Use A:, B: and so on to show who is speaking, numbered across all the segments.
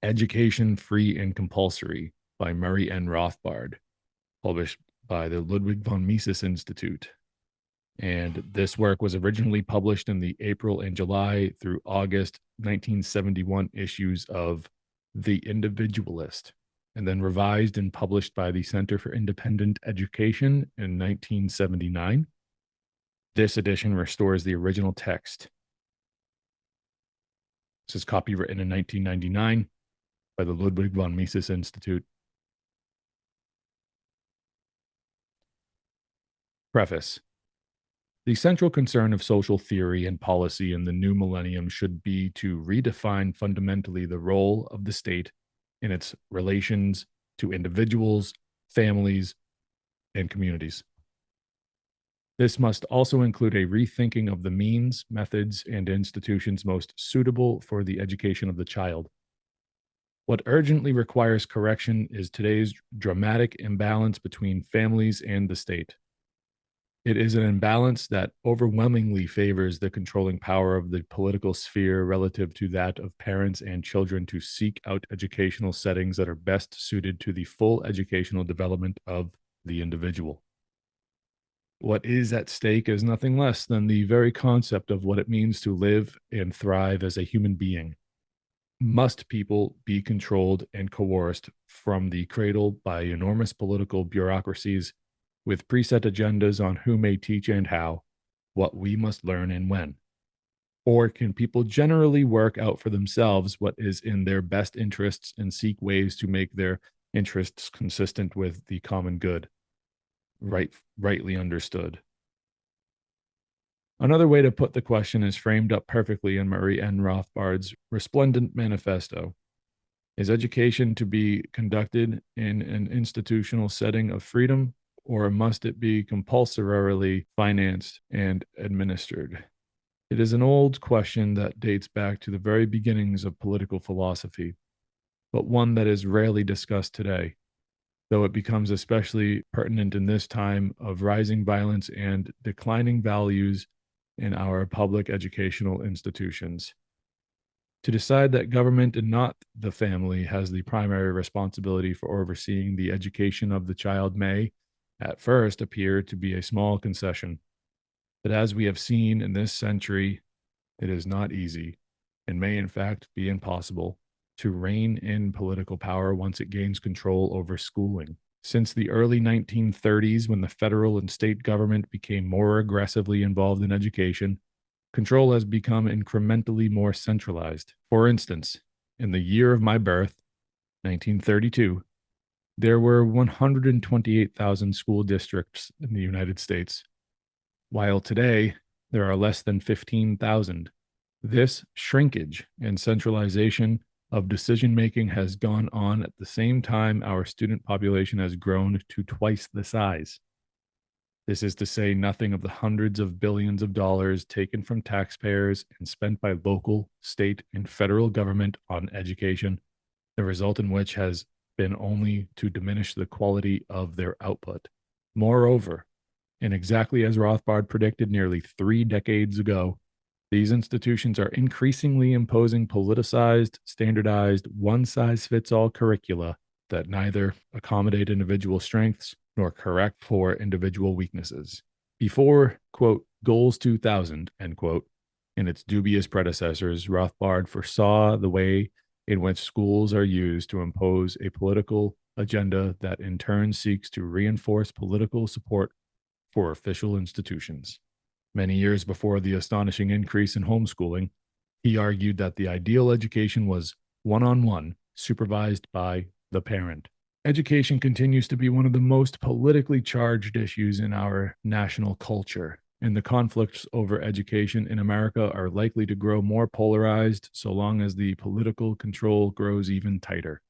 A: Education, Free and Compulsory by Murray N. Rothbard, published by the Ludwig von Mises Institute. And this work was originally published in the April and July through August 1971 issues of The Individualist, and then revised and published by the Center for Independent Education in 1979. This edition restores the original text. This is copywritten in 1999 by the Ludwig von Mises Institute. Preface. The central concern of social theory and policy in the new millennium should be to redefine fundamentally the role of the state in its relations to individuals, families, and communities. This must also include a rethinking of the means, methods, and institutions most suitable for the education of the child. What urgently requires correction is today's dramatic imbalance between families and the state. It is an imbalance that overwhelmingly favors the controlling power of the political sphere relative to that of parents and children to seek out educational settings that are best suited to the full educational development of the individual. What is at stake is nothing less than the very concept of what it means to live and thrive as a human being. Must people be controlled and coerced from the cradle by enormous political bureaucracies with preset agendas on who may teach and how, what we must learn and when? Or can people generally work out for themselves what is in their best interests and seek ways to make their interests consistent with the common good, rightly understood? Another way to put the question is framed up perfectly in Murray N. Rothbard's resplendent manifesto. Is education to be conducted in an institutional setting of freedom, or must it be compulsorily financed and administered? It is an old question that dates back to the very beginnings of political philosophy, but one that is rarely discussed today, though it becomes especially pertinent in this time of rising violence and declining values in our public educational institutions. To decide that government and not the family has the primary responsibility for overseeing the education of the child may, at first, appear to be a small concession. But as we have seen in this century, it is not easy, and may in fact be impossible, to rein in political power once it gains control over schooling. Since the early 1930s, when the federal and state government became more aggressively involved in education, control has become incrementally more centralized. For instance, in the year of my birth, 1932, there were 128,000 school districts in the United States, while today there are less than 15,000. This shrinkage and centralization of decision making has gone on at the same time our student population has grown to twice the size. This is to say nothing of the hundreds of billions of dollars taken from taxpayers and spent by local, state, and federal government on education, the result in which has been only to diminish the quality of their output. Moreover, and exactly as Rothbard predicted nearly 3 decades ago, these institutions are increasingly imposing politicized, standardized, one-size-fits-all curricula that neither accommodate individual strengths nor correct for individual weaknesses. Before, quote, Goals 2000, end quote, and its dubious predecessors, Rothbard foresaw the way in which schools are used to impose a political agenda that in turn seeks to reinforce political support for official institutions. Many years before the astonishing increase in homeschooling, he argued that the ideal education was one-on-one, supervised by the parent. Education continues to be one of the most politically charged issues in our national culture, and the conflicts over education in America are likely to grow more polarized so long as the political control grows even tighter.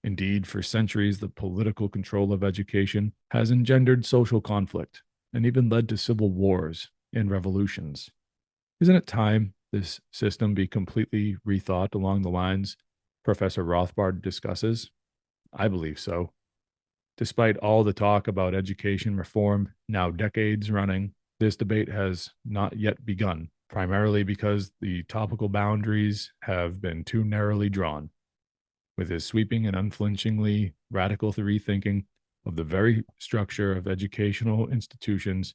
A: Indeed, for centuries, the political control of education has engendered social conflict and even led to civil wars and revolutions. Isn't it time this system be completely rethought along the lines Professor Rothbard discusses? I believe so. Despite all the talk about education reform, now decades running, this debate has not yet begun, primarily because the topical boundaries have been too narrowly drawn. With his sweeping and unflinchingly radical rethinking of the very structure of educational institutions,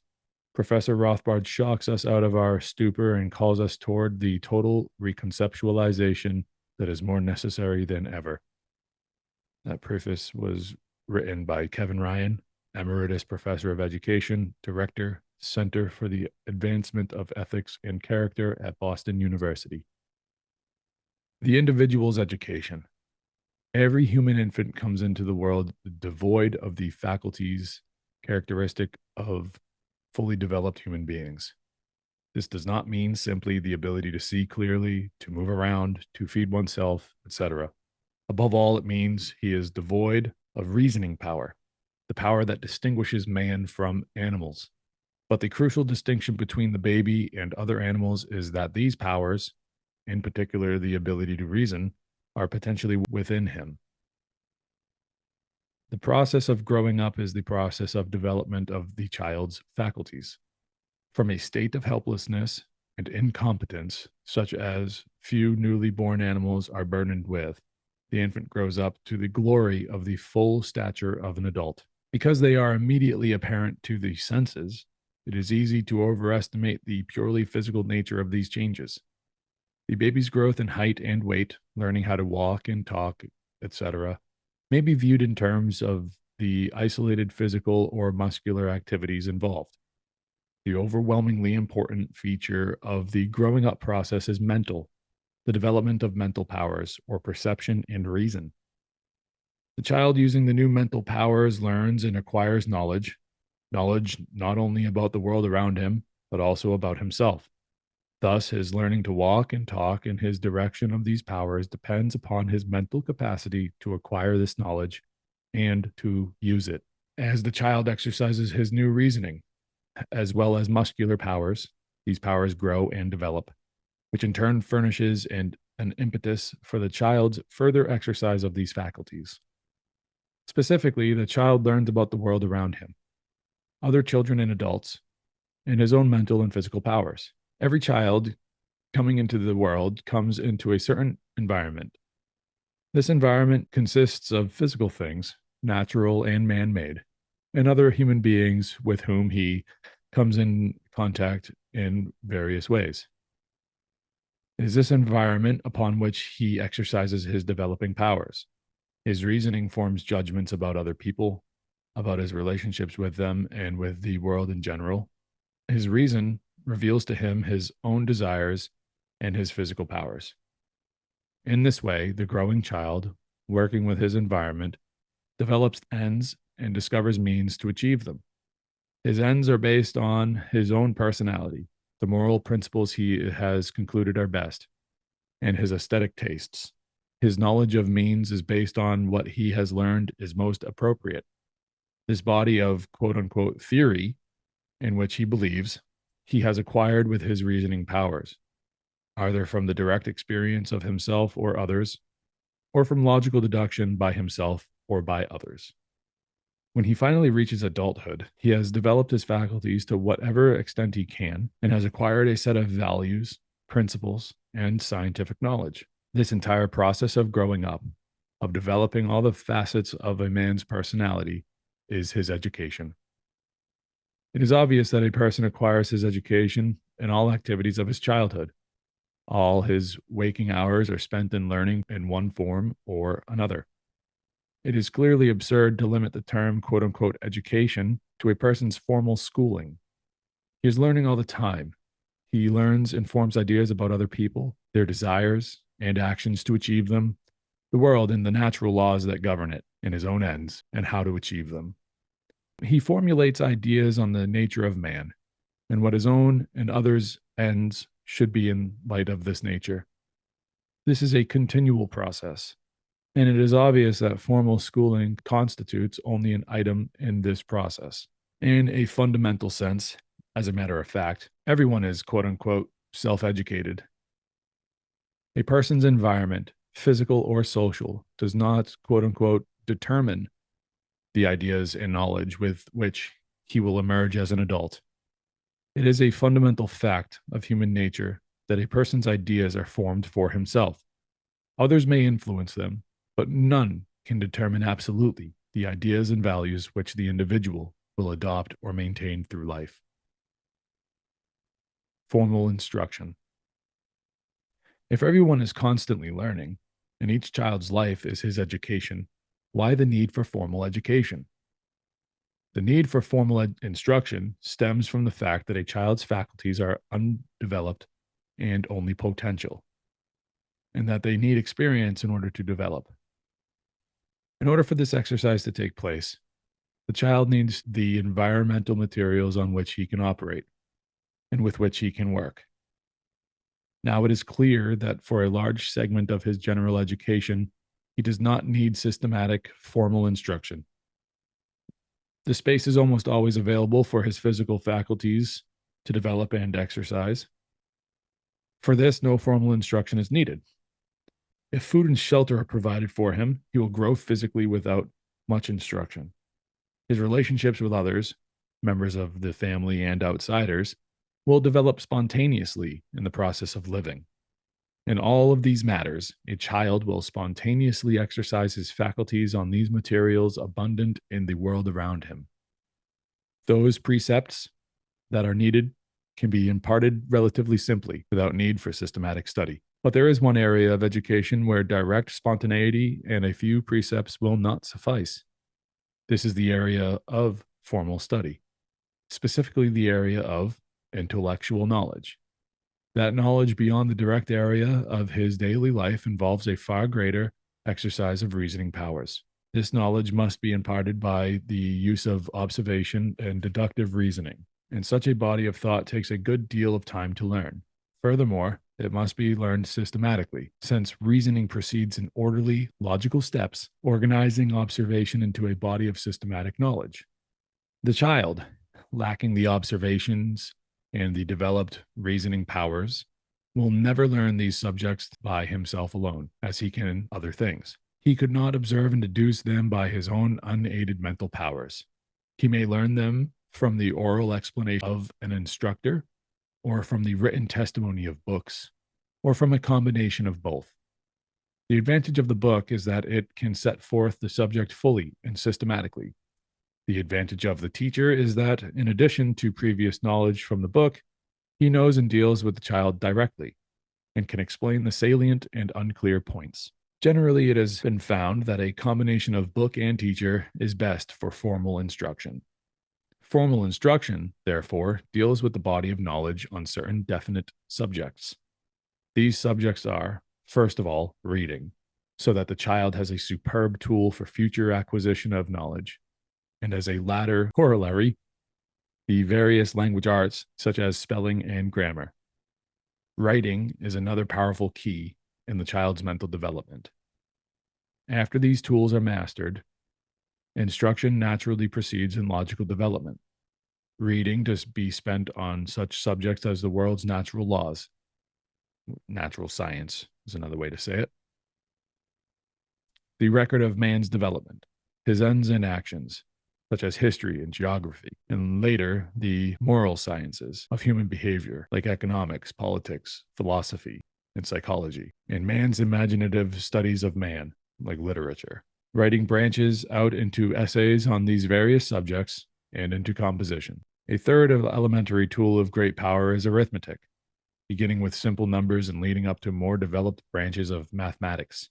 A: Professor Rothbard shocks us out of our stupor and calls us toward the total reconceptualization that is more necessary than ever. That preface was written by Kevin Ryan, Emeritus Professor of Education, Director, Center for the Advancement of Ethics and Character at Boston University. The individual's education. Every human infant comes into the world devoid of the faculties characteristic of fully developed human beings. This does not mean simply the ability to see clearly, to move around, to feed oneself, etc. Above all, it means he is devoid of reasoning power, the power that distinguishes man from animals. But the crucial distinction between the baby and other animals is that these powers, in particular the ability to reason, are potentially within him. The process of growing up is the process of development of the child's faculties. From a state of helplessness and incompetence, such as few newly born animals are burdened with, the infant grows up to the glory of the full stature of an adult. Because they are immediately apparent to the senses, it is easy to overestimate the purely physical nature of these changes. The baby's growth in height and weight, learning how to walk and talk, etc., may be viewed in terms of the isolated physical or muscular activities involved. The overwhelmingly important feature of the growing up process is mental, the development of mental powers or perception and reason. The child using the new mental powers learns and acquires knowledge not only about the world around him, but also about himself. Thus, his learning to walk and talk in his direction of these powers depends upon his mental capacity to acquire this knowledge and to use it. As the child exercises his new reasoning, as well as muscular powers, these powers grow and develop, which in turn furnishes an impetus for the child's further exercise of these faculties. Specifically, the child learns about the world around him, other children and adults, and his own mental and physical powers. Every child coming into the world comes into a certain environment. This environment consists of physical things, natural and man made, and other human beings with whom he comes in contact in various ways. It is this environment upon which he exercises his developing powers. His reasoning forms judgments about other people, about his relationships with them, and with the world in general. His reason reveals to him his own desires and his physical powers. In this way, the growing child, working with his environment, develops ends and discovers means to achieve them. His ends are based on his own personality, the moral principles he has concluded are best, and his aesthetic tastes. His knowledge of means is based on what he has learned is most appropriate. This body of quote unquote theory in which he believes he has acquired with his reasoning powers, either from the direct experience of himself or others, or from logical deduction by himself or by others. When he finally reaches adulthood, he has developed his faculties to whatever extent he can and has acquired a set of values, principles, and scientific knowledge. This entire process of growing up, of developing all the facets of a man's personality, is his education. It is obvious that a person acquires his education in all activities of his childhood. All his waking hours are spent in learning in one form or another. It is clearly absurd to limit the term quote unquote education to a person's formal schooling. He is learning all the time. He learns and forms ideas about other people, their desires and actions to achieve them, the world and the natural laws that govern it, and his own ends and how to achieve them. He formulates ideas on the nature of man and what his own and others' ends should be in light of this nature. This is a continual process, and it is obvious that formal schooling constitutes only an item in this process. In a fundamental sense, as a matter of fact, everyone is quote unquote self educated. A person's environment, physical or social, does not quote unquote determine the ideas and knowledge with which he will emerge as an adult. It is a fundamental fact of human nature that a person's ideas are formed for himself. Others may influence them, but none can determine absolutely the ideas and values which the individual will adopt or maintain through life. Formal instruction. If everyone is constantly learning, and each child's life is his education, why the need for formal education? The need for formal instruction stems from the fact that a child's faculties are undeveloped and only potential, and that they need experience in order to develop. In order for this exercise to take place, the child needs the environmental materials on which he can operate and with which he can work. Now, it is clear that for a large segment of his general education, he does not need systematic formal instruction. The space is almost always available for his physical faculties to develop and exercise. For this, no formal instruction is needed. If food and shelter are provided for him, he will grow physically without much instruction. His relationships with others, members of the family and outsiders, will develop spontaneously in the process of living. In all of these matters, a child will spontaneously exercise his faculties on these materials abundant in the world around him. Those precepts that are needed can be imparted relatively simply without need for systematic study. But there is one area of education where direct spontaneity and a few precepts will not suffice. This is the area of formal study, specifically the area of intellectual knowledge. That knowledge beyond the direct area of his daily life involves a far greater exercise of reasoning powers. This knowledge must be imparted by the use of observation and deductive reasoning, and such a body of thought takes a good deal of time to learn. Furthermore, it must be learned systematically, since reasoning proceeds in orderly, logical steps, organizing observation into a body of systematic knowledge. The child, lacking the observations and the developed reasoning powers, will never learn these subjects by himself alone, as he can in other things. He could not observe and deduce them by his own unaided mental powers. He may learn them from the oral explanation of an instructor, or from the written testimony of books, or from a combination of both. The advantage of the book is that it can set forth the subject fully and systematically. The advantage of the teacher is that, in addition to previous knowledge from the book, he knows and deals with the child directly and can explain the salient and unclear points. Generally, it has been found that a combination of book and teacher is best for formal instruction. Formal instruction, therefore, deals with the body of knowledge on certain definite subjects. These subjects are, first of all, reading, so that the child has a superb tool for future acquisition of knowledge. And as a latter corollary, the various language arts, such as spelling and grammar. Writing is another powerful key in the child's mental development. After these tools are mastered, instruction naturally proceeds in logical development. Reading to be spent on such subjects as the world's natural laws. Natural science is another way to say it. The record of man's development, his ends and actions, such as history and geography, and later the moral sciences of human behavior, like economics, politics, philosophy, and psychology, and man's imaginative studies of man, like literature. Writing branches out into essays on these various subjects and into composition. A third of elementary tool of great power is arithmetic, beginning with simple numbers and leading up to more developed branches of mathematics.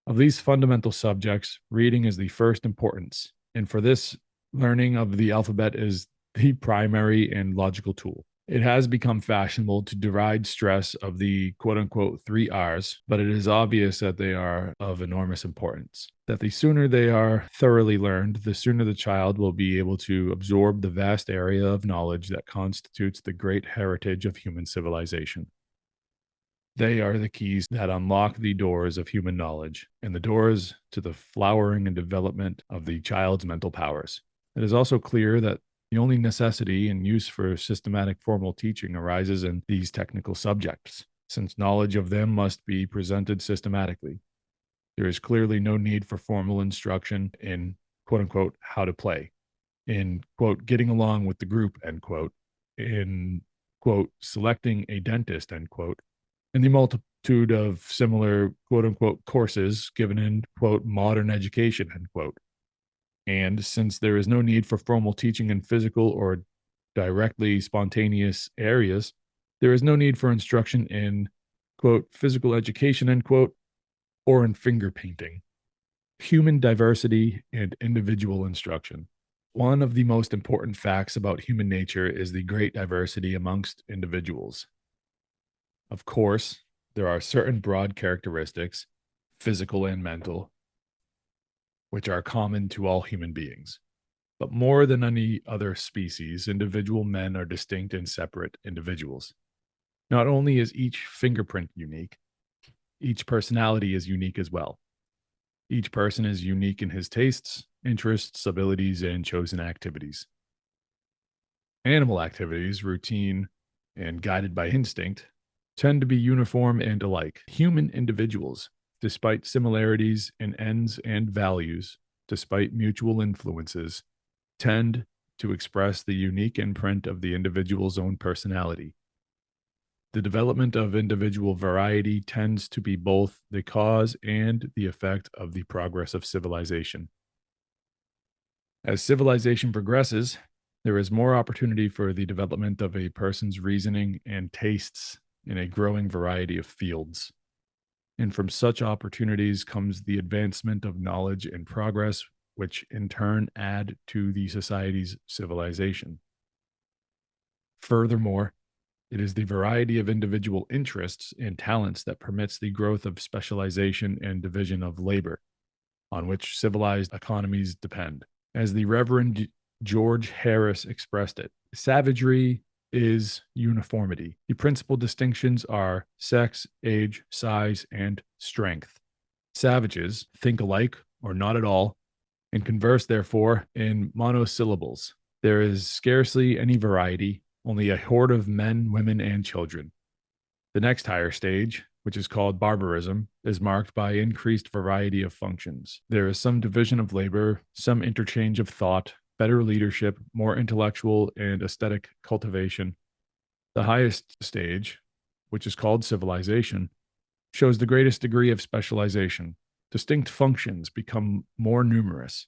A: Of these fundamental subjects, reading is the first importance, and for this, learning of the alphabet is the primary and logical tool. It has become fashionable to deride stress of the quote-unquote 3 R's, but it is obvious that they are of enormous importance. That the sooner they are thoroughly learned, the sooner the child will be able to absorb the vast area of knowledge that constitutes the great heritage of human civilization. They are the keys that unlock the doors of human knowledge and the doors to the flowering and development of the child's mental powers. It is also clear that the only necessity and use for systematic formal teaching arises in these technical subjects, since knowledge of them must be presented systematically. There is clearly no need for formal instruction in quote unquote how to play, in quote getting along with the group, end quote, in quote selecting a dentist, end quote, and the multitude of similar quote unquote courses given in quote modern education end quote. And since there is no need for formal teaching in physical or directly spontaneous areas, there is no need for instruction in quote physical education end quote or in finger painting. Human diversity and individual instruction. One of the most important facts about human nature is the great diversity amongst individuals. Of course, there are certain broad characteristics, physical and mental, which are common to all human beings. But more than any other species, individual men are distinct and separate individuals. Not only is each fingerprint unique, each personality is unique as well. Each person is unique in his tastes, interests, abilities, and chosen activities. Animal activities, routine, and guided by instinct, tend to be uniform and alike. Human individuals, despite similarities in ends and values, despite mutual influences, tend to express the unique imprint of the individual's own personality. The development of individual variety tends to be both the cause and the effect of the progress of civilization. As civilization progresses, there is more opportunity for the development of a person's reasoning and tastes in a growing variety of fields. And from such opportunities comes the advancement of knowledge and progress, which in turn add to the society's civilization. Furthermore, it is the variety of individual interests and talents that permits the growth of specialization and division of labor, on which civilized economies depend. As the Reverend George Harris expressed it, savagery is uniformity. The principal distinctions are sex, age, size, and strength. Savages think alike or not at all, and converse, therefore, in monosyllables. There is scarcely any variety, only a horde of men, women, and children. The next higher stage, which is called barbarism, is marked by increased variety of functions. There is some division of labor, some interchange of thought, better leadership, more intellectual and aesthetic cultivation. The highest stage, which is called civilization, shows the greatest degree of specialization. Distinct functions become more numerous.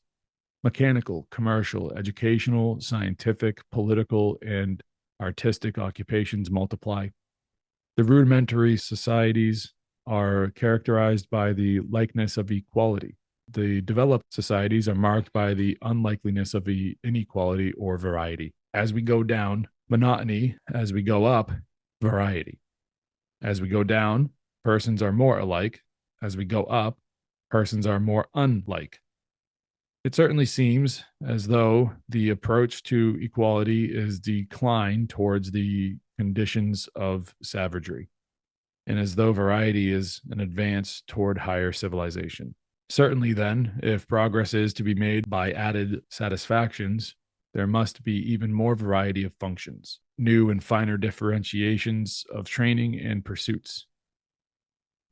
A: Mechanical, commercial, educational, scientific, political, and artistic occupations multiply. The rudimentary societies are characterized by the likeness of equality. The developed societies are marked by the unlikeliness of the inequality or variety. As we go down, monotony. As we go up, variety. As we go down, persons are more alike. As we go up, persons are more unlike. It certainly seems as though the approach to equality is decline towards the conditions of savagery, and as though variety is an advance toward higher civilization. Certainly, then, if progress is to be made by added satisfactions, there must be even more variety of functions, new and finer differentiations of training and pursuits.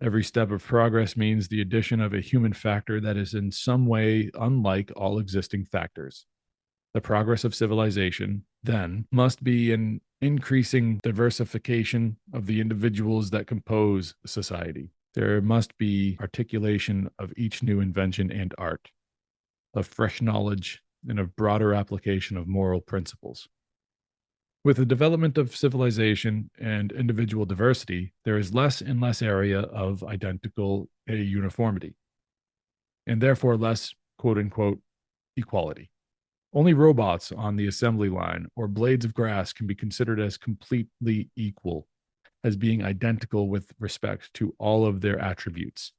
A: Every step of progress means the addition of a human factor that is in some way unlike all existing factors. The progress of civilization, then, must be an increasing diversification of the individuals that compose society. There must be articulation of each new invention and art, of fresh knowledge, and of broader application of moral principles. With the development of civilization and individual diversity, there is less and less area of identical uniformity, and therefore less quote unquote equality. Only robots on the assembly line or blades of grass can be considered as completely equal, as being identical with respect to all of their attributes.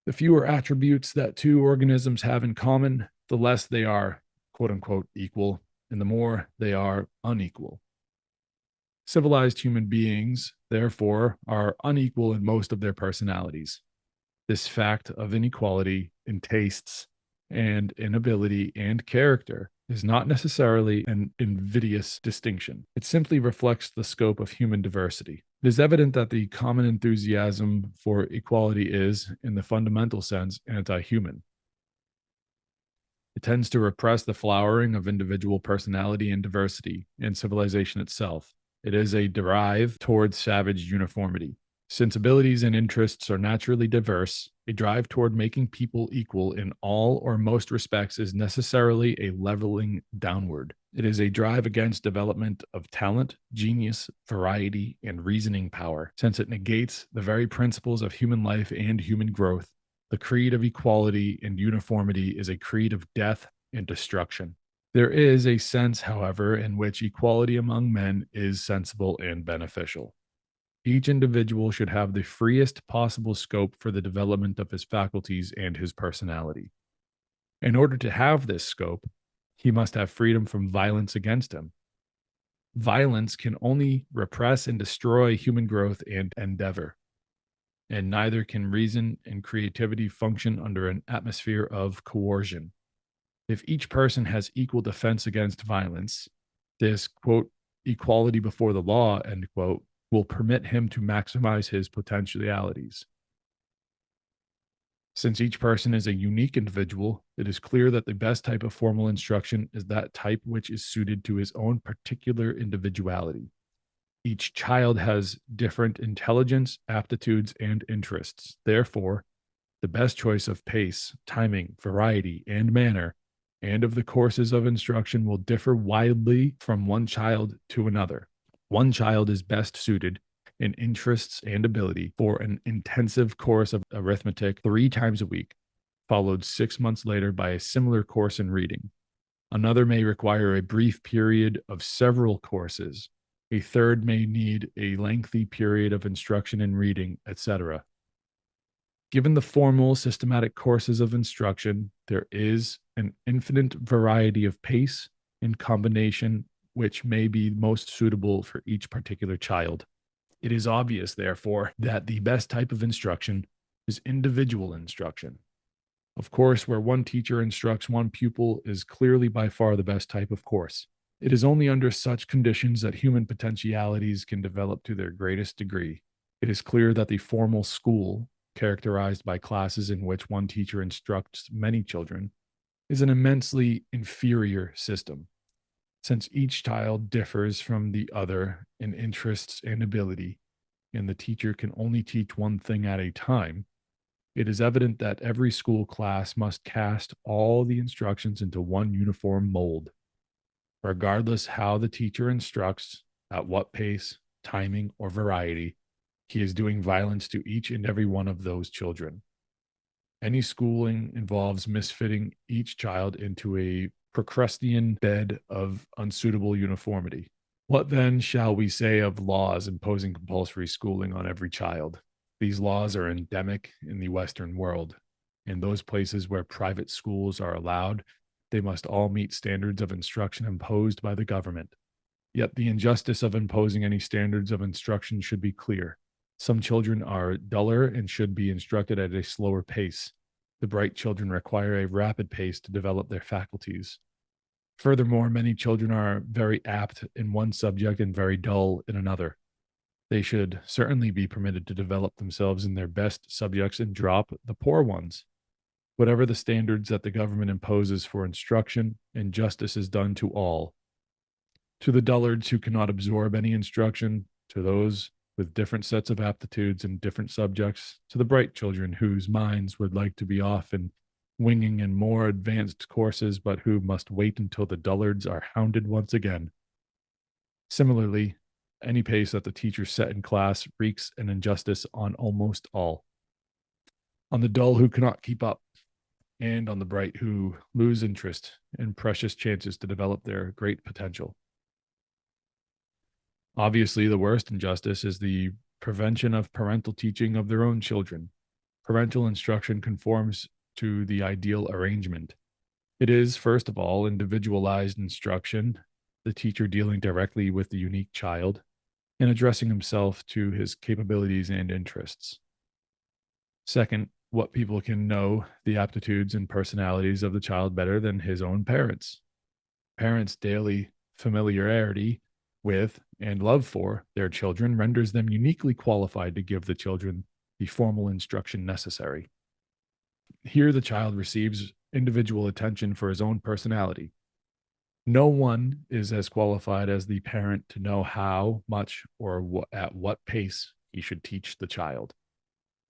A: The fewer attributes that two organisms have in common, the less they are quote unquote equal, and the more they are unequal. Civilized human beings, therefore, are unequal in most of their personalities. This fact of inequality in tastes and in ability and character is not necessarily an invidious distinction. It simply reflects the scope of human diversity. It is evident that the common enthusiasm for equality is, in the fundamental sense, anti-human. It tends to repress the flowering of individual personality and diversity in civilization itself. It is a drive towards savage uniformity. Since abilities and interests are naturally diverse, a drive toward making people equal in all or most respects is necessarily a leveling downward. It is a drive against development of talent, genius, variety, and reasoning power, since it negates the very principles of human life and human growth. The creed of equality and uniformity is a creed of death and destruction. There is a sense, however, in which equality among men is sensible and beneficial. Each individual should have the freest possible scope for the development of his faculties and his personality. In order to have this scope, he must have freedom from violence against him. Violence can only repress and destroy human growth and endeavor, and neither can reason and creativity function under an atmosphere of coercion. If each person has equal defense against violence, this, quote, equality before the law, end quote, will permit him to maximize his potentialities. Since each person is a unique individual, it is clear that the best type of formal instruction is that type which is suited to his own particular individuality. Each child has different intelligence, aptitudes, and interests. Therefore, the best choice of pace, timing, variety, and manner, and of the courses of instruction will differ widely from one child to another. One child is best suited in interests and ability for an intensive course of arithmetic 3 times a week, followed 6 months later by a similar course in reading. Another may require a brief period of several courses. A third may need a lengthy period of instruction in reading, etc. Given the formal, systematic courses of instruction, there is an infinite variety of pace and combination which may be most suitable for each particular child. It is obvious, therefore, that the best type of instruction is individual instruction. Of course, where one teacher instructs one pupil is clearly by far the best type of course. It is only under such conditions that human potentialities can develop to their greatest degree. It is clear that the formal school, characterized by classes in which one teacher instructs many children, is an immensely inferior system. Since each child differs from the other in interests and ability, and the teacher can only teach one thing at a time, it is evident that every school class must cast all the instructions into one uniform mold, regardless how the teacher instructs, at what pace, timing, or variety. He is doing violence to each and every one of those children. Any schooling involves misfitting each child into a Procrustean bed of unsuitable uniformity. What then shall we say of laws imposing compulsory schooling on every child? These laws are endemic in the Western world. In those places where private schools are allowed, they must all meet standards of instruction imposed by the government. Yet the injustice of imposing any standards of instruction should be clear. Some children are duller and should be instructed at a slower pace. The bright children require a rapid pace to develop their faculties. Furthermore, many children are very apt in one subject and very dull in another. They should certainly be permitted to develop themselves in their best subjects and drop the poor ones. Whatever the standards that the government imposes for instruction, injustice is done to all. To the dullards who cannot absorb any instruction, to those with different sets of aptitudes in different subjects, to the bright children whose minds would like to be off and winging in more advanced courses, but who must wait until the dullards are hounded once again. Similarly, any pace that the teacher set in class wreaks an injustice on almost all. On the dull who cannot keep up, and on the bright who lose interest in precious chances to develop their great potential. Obviously, the worst injustice is the prevention of parental teaching of their own children. Parental instruction conforms to the ideal arrangement. It is, first of all, individualized instruction, the teacher dealing directly with the unique child and addressing himself to his capabilities and interests. Second, what people can know the aptitudes and personalities of the child better than his own parents. Parents' daily familiarity with and love for their children renders them uniquely qualified to give the children the formal instruction necessary. Here, the child receives individual attention for his own personality. No one is as qualified as the parent to know how much or at what pace he should teach the child,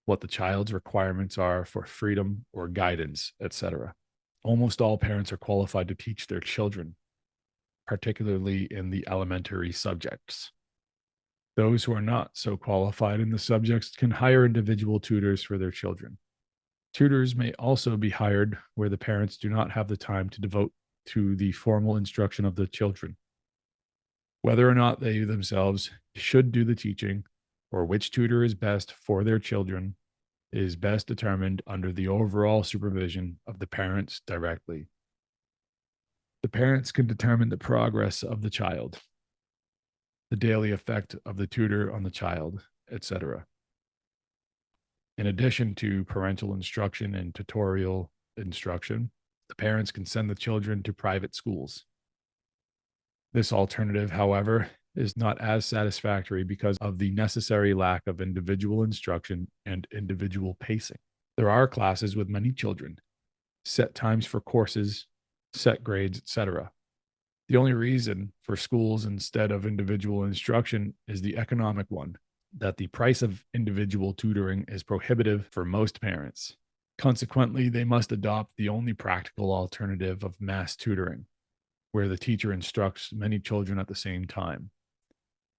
A: what the child's requirements are for freedom or guidance, etc. Almost all parents are qualified to teach their children, particularly in the elementary subjects. Those who are not so qualified in the subjects can hire individual tutors for their children. Tutors may also be hired where the parents do not have the time to devote to the formal instruction of the children. Whether or not they themselves should do the teaching or which tutor is best for their children is best determined under the overall supervision of the parents directly. The parents can determine the progress of the child, the daily effect of the tutor on the child, etc. In addition to parental instruction and tutorial instruction, the parents can send the children to private schools. This alternative, however, is not as satisfactory because of the necessary lack of individual instruction and individual pacing. There are classes with many children, set times for courses, set grades, etc. The only reason for schools instead of individual instruction is the economic one, that the price of individual tutoring is prohibitive for most parents. Consequently, they must adopt the only practical alternative of mass tutoring, where the teacher instructs many children at the same time.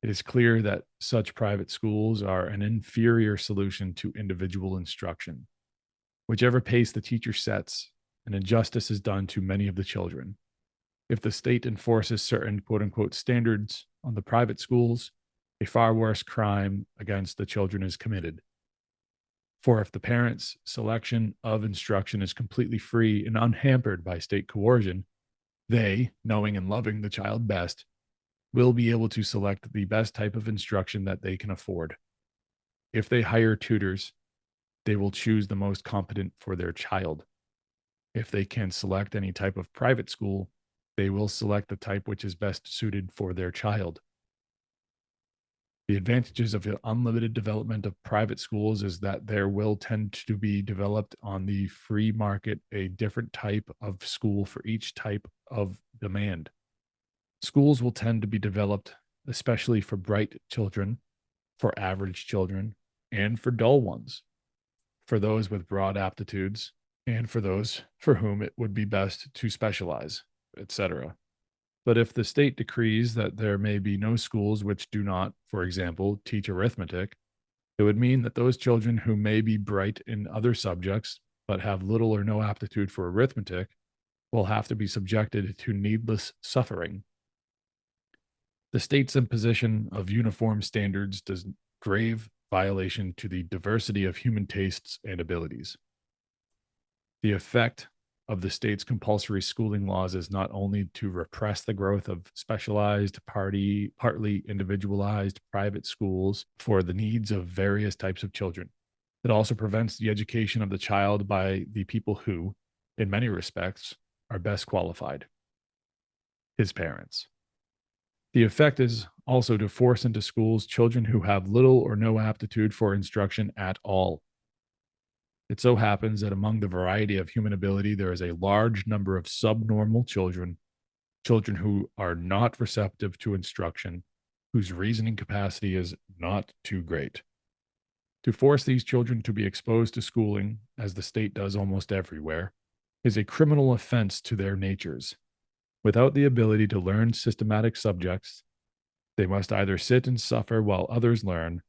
A: It is clear that such private schools are an inferior solution to individual instruction. Whichever pace the teacher sets, an injustice is done to many of the children. If the state enforces certain quote unquote standards on the private schools, a far worse crime against the children is committed. For if the parents' selection of instruction is completely free and unhampered by state coercion, they, knowing and loving the child best, will be able to select the best type of instruction that they can afford. If they hire tutors, they will choose the most competent for their child. If they can select any type of private school, they will select the type which is best suited for their child. The advantages of the unlimited development of private schools is that there will tend to be developed on the free market a different type of school for each type of demand. Schools will tend to be developed, especially for bright children, for average children, and for dull ones, for those with broad aptitudes, and for those for whom it would be best to specialize, etc. But if the state decrees that there may be no schools which do not, for example, teach arithmetic, it would mean that those children who may be bright in other subjects but have little or no aptitude for arithmetic will have to be subjected to needless suffering. The state's imposition of uniform standards does grave violation to the diversity of human tastes and abilities. The effect of the state's compulsory schooling laws is not only to repress the growth of specialized, partly individualized private schools for the needs of various types of children. It also prevents the education of the child by the people who, in many respects, are best qualified, his parents. The effect is also to force into schools children who have little or no aptitude for instruction at all. It so happens that among the variety of human ability, there is a large number of subnormal children, children who are not receptive to instruction, whose reasoning capacity is not too great. To force these children to be exposed to schooling, as the state does almost everywhere, is a criminal offense to their natures. Without the ability to learn systematic subjects, they must either sit and suffer while others learn,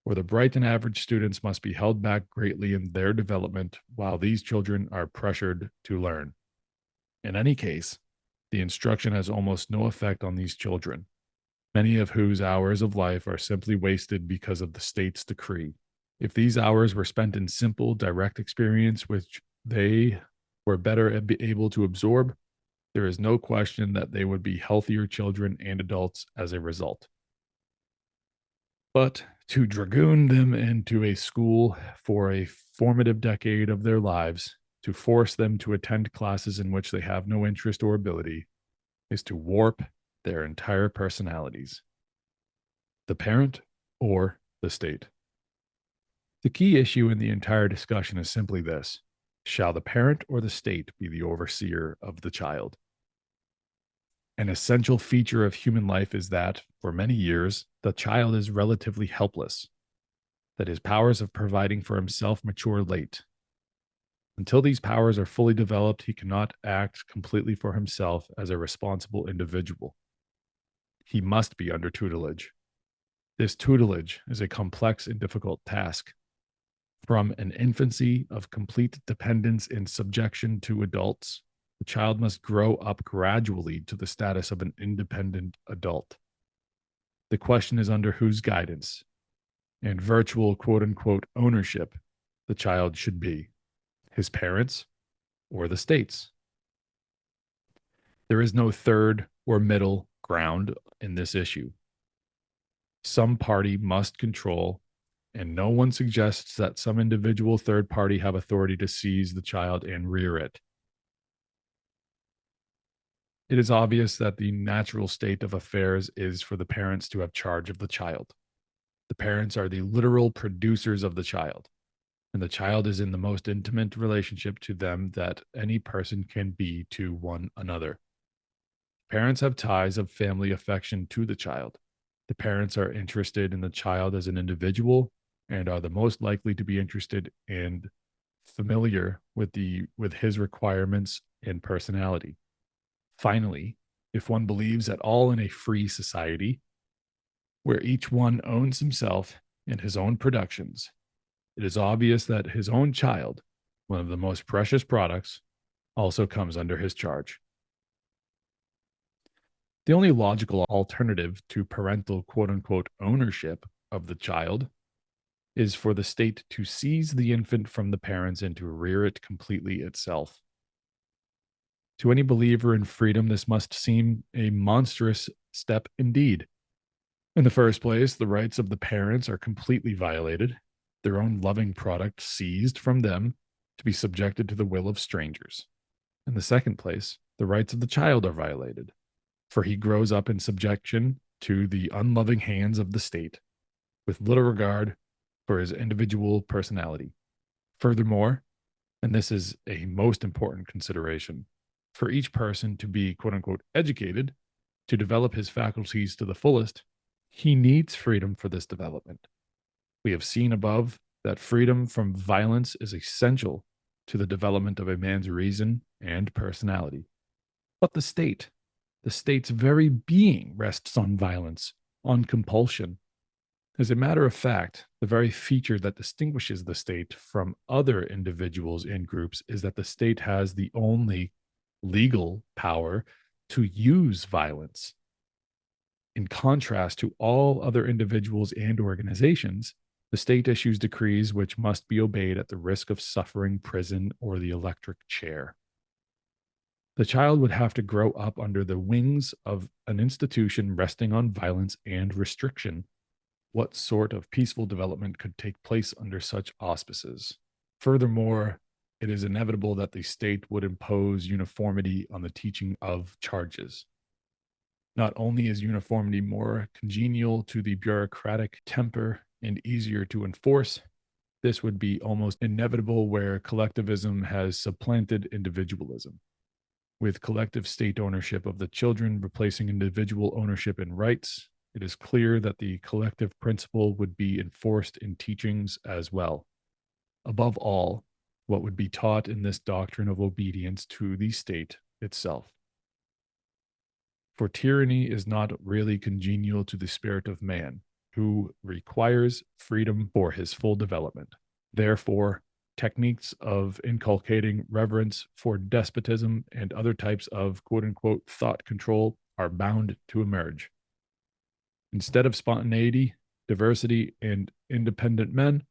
A: or the bright and average students must be held back greatly in their development while these children are pressured to learn. In any case, the instruction has almost no effect on these children, many of whose hours of life are simply wasted because of the state's decree. If these hours were spent in simple, direct experience which they were better able to absorb, there is no question that they would be healthier children and adults as a result. But to dragoon them into a school for a formative decade of their lives, to force them to attend classes in which they have no interest or ability, is to warp their entire personalities, the parent or the state. The key issue in the entire discussion is simply this: shall the parent or the state be the overseer of the child? An essential feature of human life is that, for many years, the child is relatively helpless, that his powers of providing for himself mature late. Until these powers are fully developed, he cannot act completely for himself as a responsible individual. He must be under tutelage. This tutelage is a complex and difficult task. From an infancy of complete dependence and subjection to adults, the child must grow up gradually to the status of an independent adult. The question is under whose guidance and virtual quote unquote ownership the child should be, his parents or the state's. There is no third or middle ground in this issue. Some party must control, and no one suggests that some individual third party have authority to seize the child and rear it. It is obvious that the natural state of affairs is for the parents to have charge of the child. The parents are the literal producers of the child, and the child is in the most intimate relationship to them that any person can be to one another. Parents have ties of family affection to the child. The parents are interested in the child as an individual and are the most likely to be interested and familiar with his requirements and personality. Finally, if one believes at all in a free society where each one owns himself and his own productions, it is obvious that his own child, one of the most precious products, also comes under his charge. The only logical alternative to parental quote unquote ownership of the child is for the state to seize the infant from the parents and to rear it completely itself. To any believer in freedom, this must seem a monstrous step indeed. In the first place, the rights of the parents are completely violated, their own loving product seized from them to be subjected to the will of strangers. In the second place, the rights of the child are violated, for he grows up in subjection to the unloving hands of the state, with little regard for his individual personality. Furthermore, and this is a most important consideration, for each person to be quote unquote educated, to develop his faculties to the fullest, he needs freedom for this development. We have seen above that freedom from violence is essential to the development of a man's reason and personality. But the state's very being rests on violence, on compulsion. As a matter of fact, the very feature that distinguishes the state from other individuals and groups is that the state has the only legal power to use violence. In contrast to all other individuals and organizations, the state issues decrees which must be obeyed at the risk of suffering prison or the electric chair. The child would have to grow up under the wings of an institution resting on violence and restriction. What sort of peaceful development could take place under such auspices? Furthermore, it is inevitable that the state would impose uniformity on the teaching of charges. Not only is uniformity more congenial to the bureaucratic temper and easier to enforce, this would be almost inevitable where collectivism has supplanted individualism. With collective state ownership of the children replacing individual ownership and rights, it is clear that the collective principle would be enforced in teachings as well. Above all, what would be taught in this doctrine of obedience to the state itself. For tyranny is not really congenial to the spirit of man, who requires freedom for his full development. Therefore, techniques of inculcating reverence for despotism and other types of quote unquote thought control are bound to emerge. Instead of spontaneity, diversity, and independent men,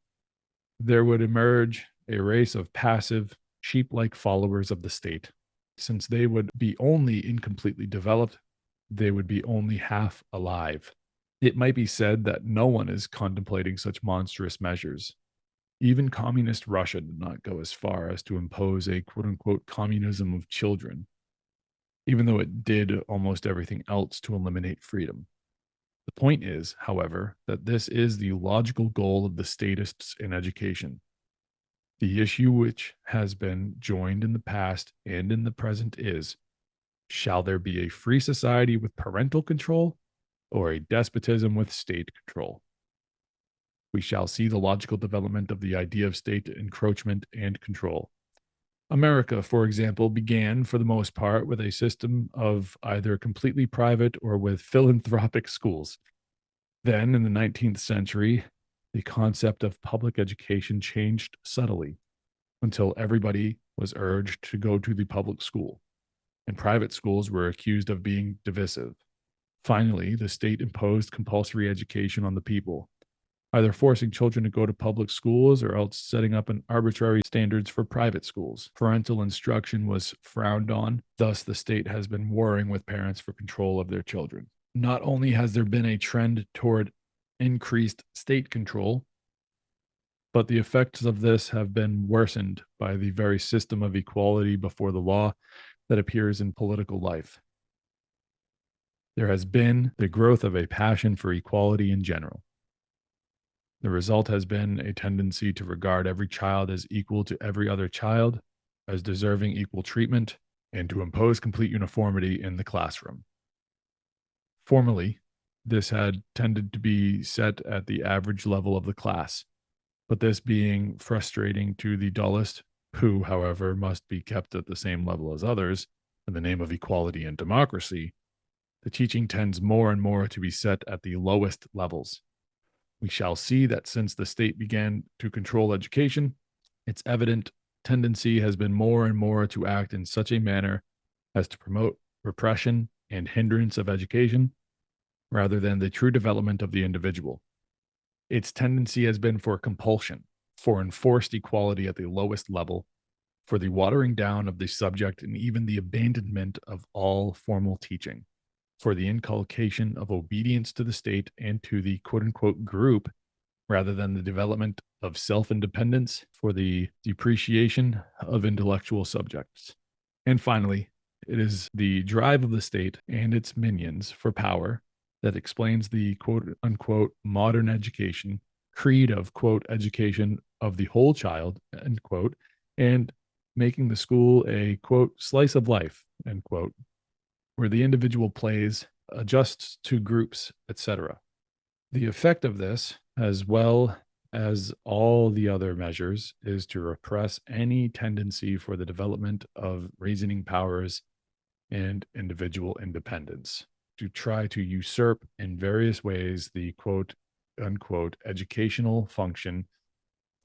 A: there would emerge a race of passive, sheep like followers of the state. Since they would be only incompletely developed, they would be only half alive. It might be said that no one is contemplating such monstrous measures. Even communist Russia did not go as far as to impose a quote unquote communism of children, even though it did almost everything else to eliminate freedom. The point is, however, that this is the logical goal of the statists in education. The issue which has been joined in the past and in the present is Shall there be a free society with parental control or a despotism with state control? We shall see the logical development of the idea of state encroachment and control. America, for example, began for the most part with a system of either completely private or with philanthropic schools. Then, in the 19th century, the concept of public education changed subtly until everybody was urged to go to the public school, and private schools were accused of being divisive. Finally, the state imposed compulsory education on the people, either forcing children to go to public schools or else setting up an arbitrary standards for private schools. Parental instruction was frowned on, thus the state has been warring with parents for control of their children. Not only has there been a trend toward increased state control, but the effects of this have been worsened by the very system of equality before the law that appears in political life. There has been the growth of a passion for equality in general. The result has been a tendency to regard every child as equal to every other child, as deserving equal treatment, and to impose complete uniformity in the classroom. Formerly, this had tended to be set at the average level of the class, but this being frustrating to the dullest, who, however, must be kept at the same level as others in the name of equality and democracy, the teaching tends more and more to be set at the lowest levels. We shall see that since the state began to control education, its evident tendency has been more and more to act in such a manner as to promote repression and hindrance of education rather than the true development of the individual. Its tendency has been for compulsion, for enforced equality at the lowest level, for the watering down of the subject and even the abandonment of all formal teaching, for the inculcation of obedience to the state and to the quote unquote group rather than the development of self independence, for the depreciation of intellectual subjects. And finally, it is the drive of the state and its minions for power that explains the quote unquote modern education creed of quote education of the whole child end quote, and making the school a quote slice of life end quote, where the individual plays, adjusts to groups, etc. The effect of this, as well as all the other measures, is to repress any tendency for the development of reasoning powers and individual independence, to try to usurp in various ways the quote unquote educational function,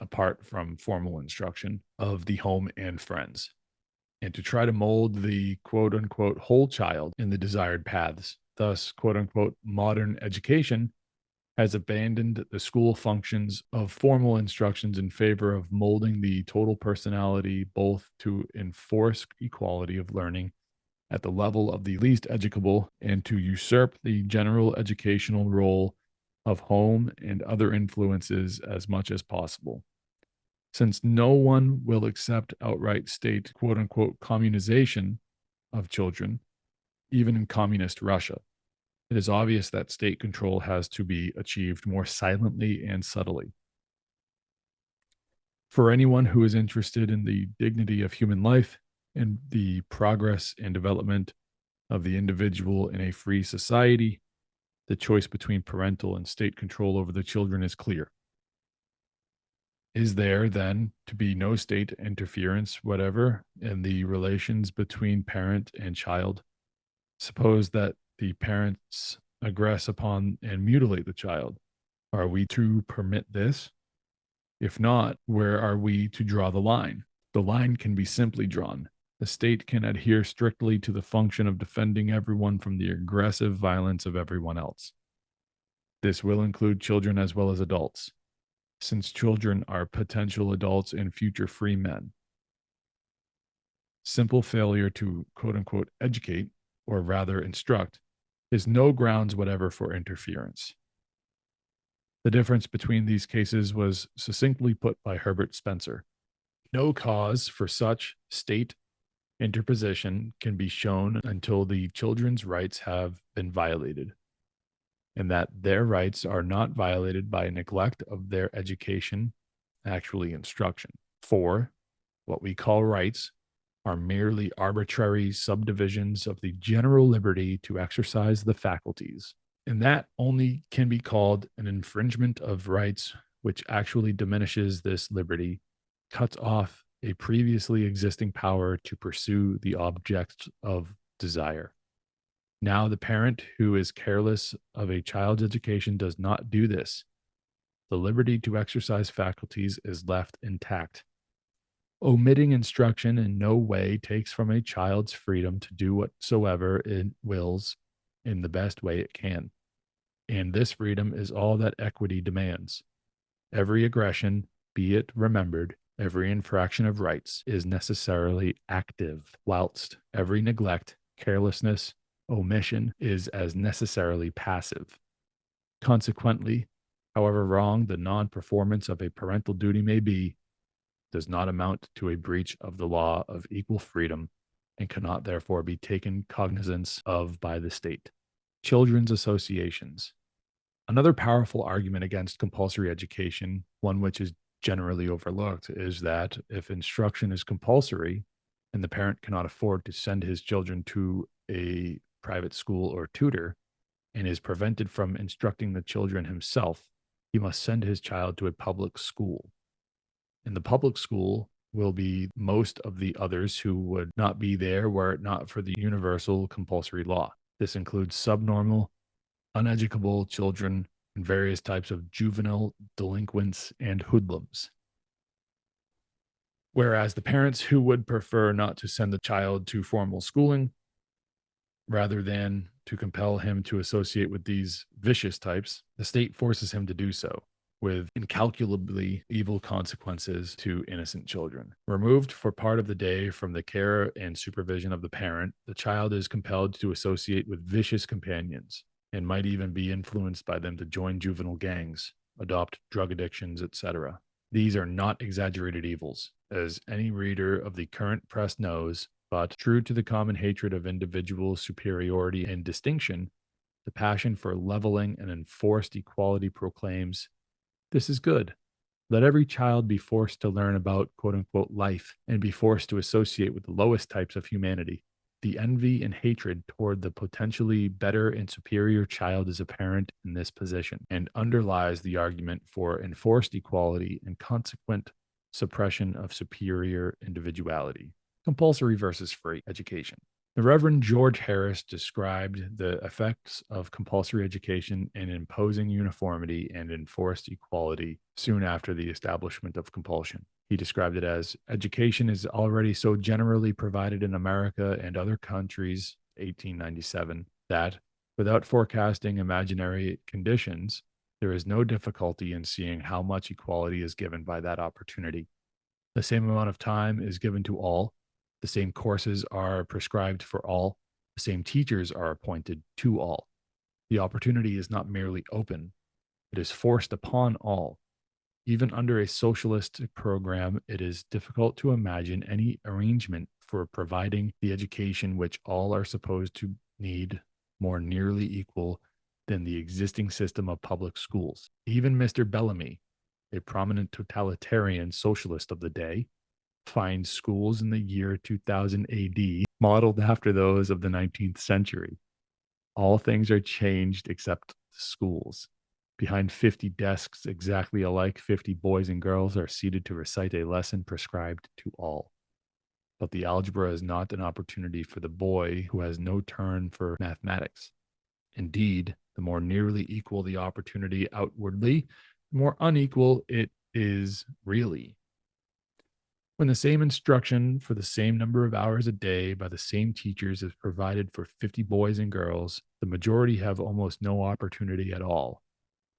A: apart from formal instruction, of the home and friends, and to try to mold the quote unquote whole child in the desired paths. Thus, quote unquote modern education has abandoned the school functions of formal instructions in favor of molding the total personality, both to enforce equality of learning at the level of the least educable and to usurp the general educational role of home and other influences as much as possible. Since no one will accept outright state quote unquote communization of children, even in communist Russia, it is obvious that state control has to be achieved more silently and subtly. For anyone who is interested in the dignity of human life and the progress and development of the individual in a free society, the choice between parental and state control over the children is clear. Is there then to be no state interference whatever in the relations between parent and child? Suppose that the parents aggress upon and mutilate the child. Are we to permit this? If not, where are we to draw the line? The line can be simply drawn. The state can adhere strictly to the function of defending everyone from the aggressive violence of everyone else. This will include children as well as adults, since children are potential adults and future free men. Simple failure to quote unquote educate, or rather instruct, is no grounds whatever for interference. The difference between these cases was succinctly put by Herbert Spencer. No cause for such state interposition can be shown until the children's rights have been violated, and that their rights are not violated by neglect of their education, actually instruction. For what we call rights are merely arbitrary subdivisions of the general liberty to exercise the faculties. And that only can be called an infringement of rights, which actually diminishes this liberty, cuts off a previously existing power to pursue the object of desire. Now, the parent who is careless of a child's education does not do this. The liberty to exercise faculties is left intact. Omitting instruction in no way takes from a child's freedom to do whatsoever it wills in the best way it can. And this freedom is all that equity demands. Every aggression, be it remembered, every infraction of rights is necessarily active, whilst every neglect, carelessness, omission is as necessarily passive. Consequently, however wrong the non performance of a parental duty may be, does not amount to a breach of the law of equal freedom and cannot therefore be taken cognizance of by the state. Children's associations. Another powerful argument against compulsory education, one which is generally overlooked, is that if instruction is compulsory and the parent cannot afford to send his children to a private school or tutor and is prevented from instructing the children himself, he must send his child to a public school. In the public school will be most of the others who would not be there were it not for the universal compulsory law. This includes subnormal, uneducable children and various types of juvenile delinquents and hoodlums. Whereas the parents who would prefer not to send the child to formal schooling rather than to compel him to associate with these vicious types, the state forces him to do so, with incalculably evil consequences to innocent children. Removed for part of the day from the care and supervision of the parent, the child is compelled to associate with vicious companions and might even be influenced by them to join juvenile gangs, adopt drug addictions, etc. These are not exaggerated evils, as any reader of the current press knows, but true to the common hatred of individual superiority and distinction, the passion for leveling and enforced equality proclaims, this is good. Let every child be forced to learn about quote unquote life and be forced to associate with the lowest types of humanity. The envy and hatred toward the potentially better and superior child is apparent in this position and underlies the argument for enforced equality and consequent suppression of superior individuality. Compulsory versus free education. The Reverend George Harris described the effects of compulsory education in imposing uniformity and enforced equality soon after the establishment of compulsion. He described it as education is already so generally provided in America and other countries, 1897, that without forecasting imaginary conditions, there is no difficulty in seeing how much equality is given by that opportunity. The same amount of time is given to all. The same courses are prescribed for all. The same teachers are appointed to all. The opportunity is not merely open, it is forced upon all. Even under a socialist program, it is difficult to imagine any arrangement for providing the education which all are supposed to need more nearly equal than the existing system of public schools. Even Mr. Bellamy, a prominent totalitarian socialist of the day, finds schools in the year 2000 AD modeled after those of the 19th century. All things are changed except schools. Behind 50 desks exactly alike, 50 boys and girls are seated to recite a lesson prescribed to all. But the algebra is not an opportunity for the boy who has no turn for mathematics. Indeed, the more nearly equal the opportunity outwardly, the more unequal it is really. When the same instruction for the same number of hours a day by the same teachers is provided for 50 boys and girls, the majority have almost no opportunity at all.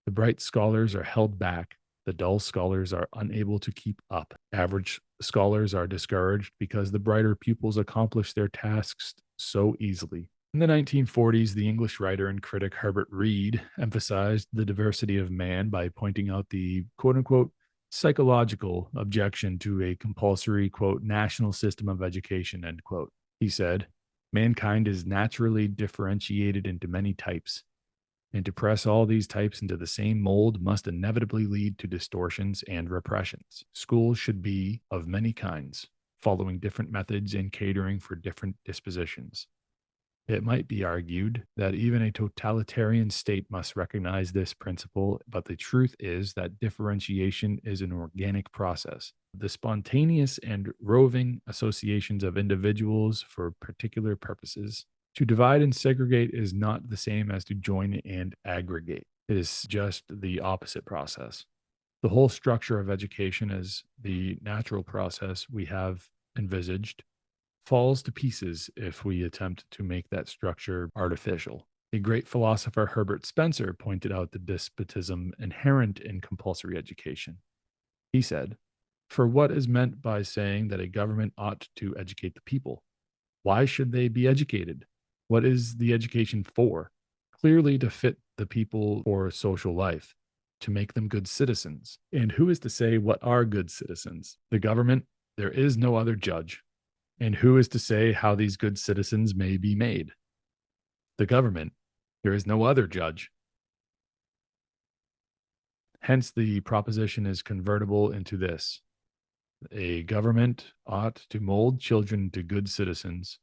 A: The bright scholars are held back. The dull scholars are unable to keep up. Average scholars are discouraged because the brighter pupils accomplish their tasks so easily. In the 1940s, the English writer and critic Herbert Reed emphasized the diversity of man by pointing out the quote unquote psychological objection to a compulsory quote national system of education end quote. He said, mankind is naturally differentiated into many types, and to press all these types into the same mold must inevitably lead to distortions and repressions. Schools should be of many kinds, following different methods and catering for different dispositions. It might be argued that even a totalitarian state must recognize this principle, but the truth is that differentiation is an organic process. The spontaneous and roving associations of individuals for particular purposes. To divide and segregate is not the same as to join and aggregate. It is just the opposite process. The whole structure of education as the natural process we have envisaged falls to pieces if we attempt to make that structure artificial. The great philosopher Herbert Spencer pointed out the despotism inherent in compulsory education. He said, "For what is meant by saying that a government ought to educate the people? Why should they be educated? What is the education for? Clearly to fit the people for social life, to make them good citizens. And who is to say what are good citizens? The government. There is no other judge. And who is to say how these good citizens may be made? The government. There is no other judge. Hence, the proposition is convertible into this: a government ought to mold children into good citizens.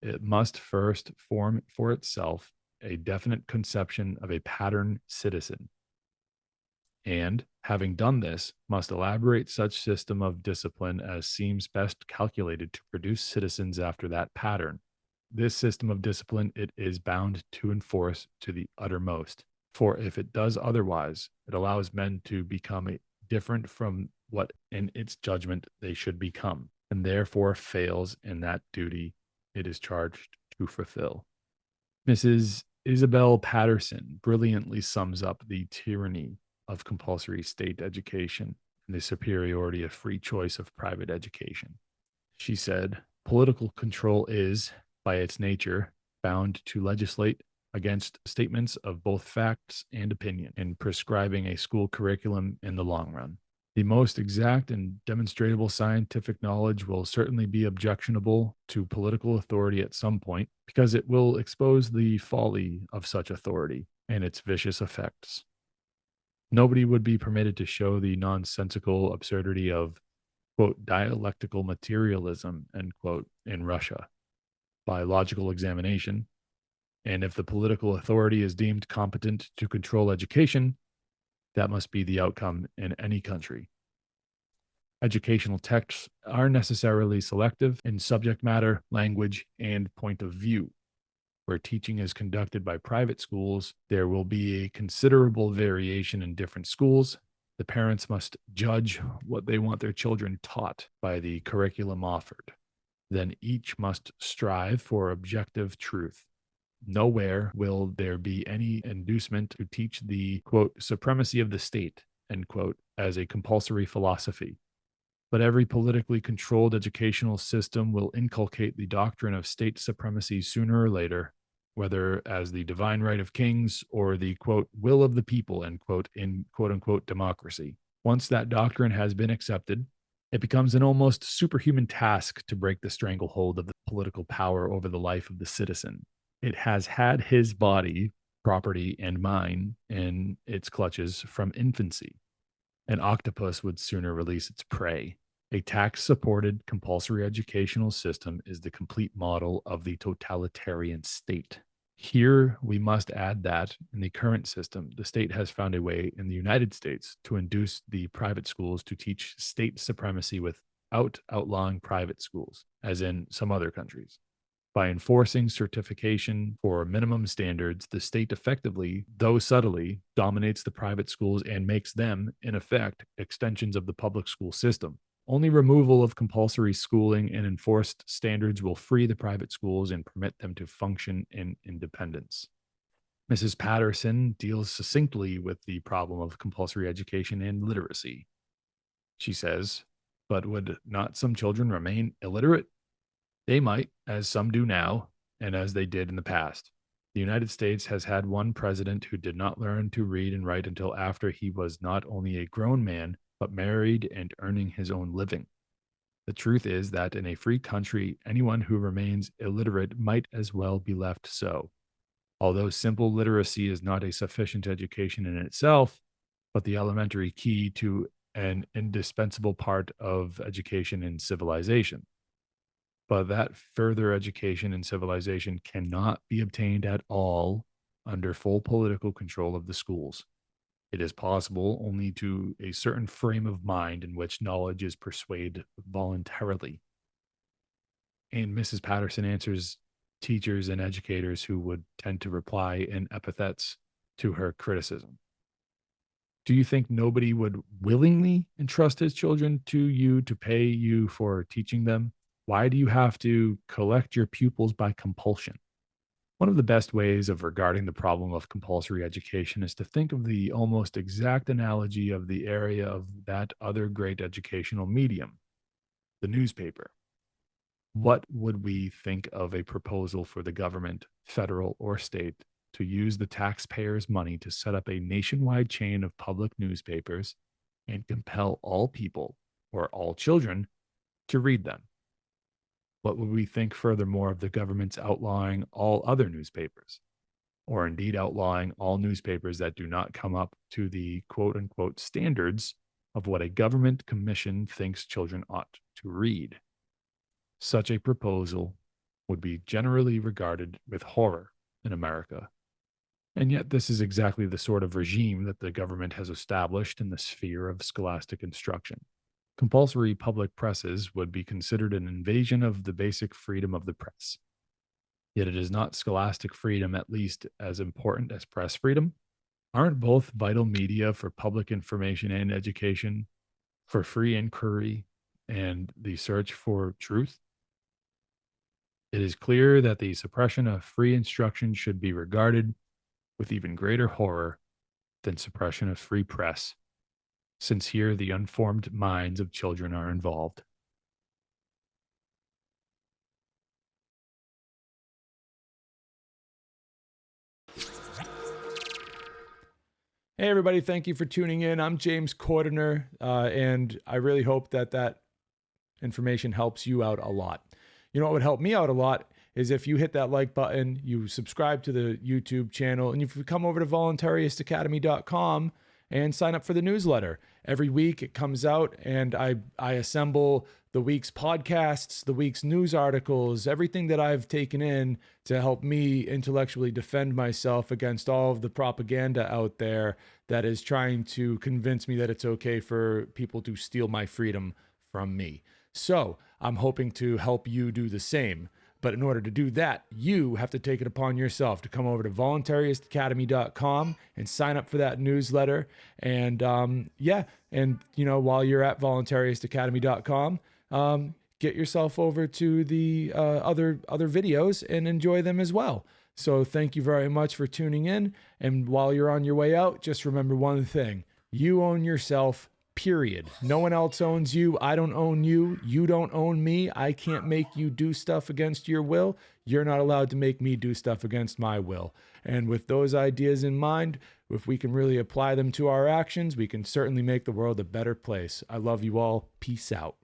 A: It must first form for itself a definite conception of a pattern citizen, and, having done this, must elaborate such system of discipline as seems best calculated to produce citizens after that pattern. This system of discipline it is bound to enforce to the uttermost, for if it does otherwise, it allows men to become different from what in its judgment they should become, and therefore fails in that duty it is charged to fulfill." Mrs. Isabel Patterson brilliantly sums up the tyranny of compulsory state education and the superiority of free choice of private education. She said, "Political control is, by its nature, bound to legislate against statements of both facts and opinion in prescribing a school curriculum in the long run. The most exact and demonstrable scientific knowledge will certainly be objectionable to political authority at some point because it will expose the folly of such authority and its vicious effects. Nobody would be permitted to show the nonsensical absurdity of, quote, dialectical materialism, end quote, in Russia by logical examination. And if the political authority is deemed competent to control education, that must be the outcome in any country. Educational texts are necessarily selective in subject matter, language, and point of view. Where teaching is conducted by private schools, there will be a considerable variation in different schools. The parents must judge what they want their children taught by the curriculum offered. Then each must strive for objective truth. Nowhere will there be any inducement to teach the, quote, supremacy of the state, end quote, as a compulsory philosophy. But every politically controlled educational system will inculcate the doctrine of state supremacy sooner or later, whether as the divine right of kings or the, quote, will of the people, end quote, in quote unquote democracy. Once that doctrine has been accepted, it becomes an almost superhuman task to break the stranglehold of the political power over the life of the citizen. It has had his body, property, and mind in its clutches from infancy. An octopus would sooner release its prey. A tax supported compulsory educational system is the complete model of the totalitarian state. Here, we must add that in the current system, the state has found a way in the United States to induce the private schools to teach state supremacy without outlawing private schools, as in some other countries. By enforcing certification for minimum standards, the state effectively, though subtly, dominates the private schools and makes them, in effect, extensions of the public school system. Only removal of compulsory schooling and enforced standards will free the private schools and permit them to function in independence." Mrs. Patterson deals succinctly with the problem of compulsory education and literacy. She says, "But would not some children remain illiterate? They might, as some do now, and as they did in the past. The United States has had one president who did not learn to read and write until after he was not only a grown man, but married and earning his own living. The truth is that in a free country, anyone who remains illiterate might as well be left so. Although simple literacy is not a sufficient education in itself, but the elementary key to an indispensable part of education in civilization. but that further education and civilization cannot be obtained at all under full political control of the schools. It is possible only to a certain frame of mind in which knowledge is persuaded voluntarily. And Mrs. Patterson answers teachers and educators who would tend to reply in epithets to her criticism. Do you think nobody would willingly entrust his children to you to pay you for teaching them? Why do you have to collect your pupils by compulsion? One of the best ways of regarding the problem of compulsory education is to think of the almost exact analogy of the area of that other great educational medium, the newspaper. What would we think of a proposal for the government, federal or state, to use the taxpayers' money to set up a nationwide chain of public newspapers and compel all people or all children to read them? What would we think furthermore of the government's outlawing all other newspapers, or indeed outlawing all newspapers that do not come up to the quote unquote standards of what a government commission thinks children ought to read? Such a proposal would be generally regarded with horror in America. And yet, this is exactly the sort of regime that the government has established in the sphere of scholastic instruction. Compulsory public presses would be considered an invasion of the basic freedom of the press. Yet it is not scholastic freedom, at least as important as press freedom. Aren't both vital media for public information and education, for free inquiry and the search for truth? It is clear that the suppression of free instruction should be regarded with even greater horror than suppression of free press, since here the unformed minds of children are involved. Hey, everybody, thank you for tuning in. I'm James Cordiner, and I really hope that that information helps you out a lot. You know what would help me out a lot is if you hit that like button, you subscribe to the YouTube channel, and if you come over to voluntaryistacademy.com and sign up for the newsletter. Every week it comes out, and I assemble the week's podcasts, the week's news articles, everything that I've taken in to help me intellectually defend myself against all of the propaganda out there that is trying to convince me that it's okay for people to steal my freedom from me. So I'm hoping to help you do the same. But in order to do that, you have to take it upon yourself to come over to voluntaryistacademy.com and sign up for that newsletter. And and while you're at voluntaryistacademy.com, get yourself over to the other videos and enjoy them as well. So thank you very much for tuning in. And while you're on your way out, just remember one thing: you own yourself. Period. No one else owns you. I don't own you. You don't own me. I can't make you do stuff against your will. You're not allowed to make me do stuff against my will. And with those ideas in mind, if we can really apply them to our actions, we can certainly make the world a better place. I love you all. Peace out.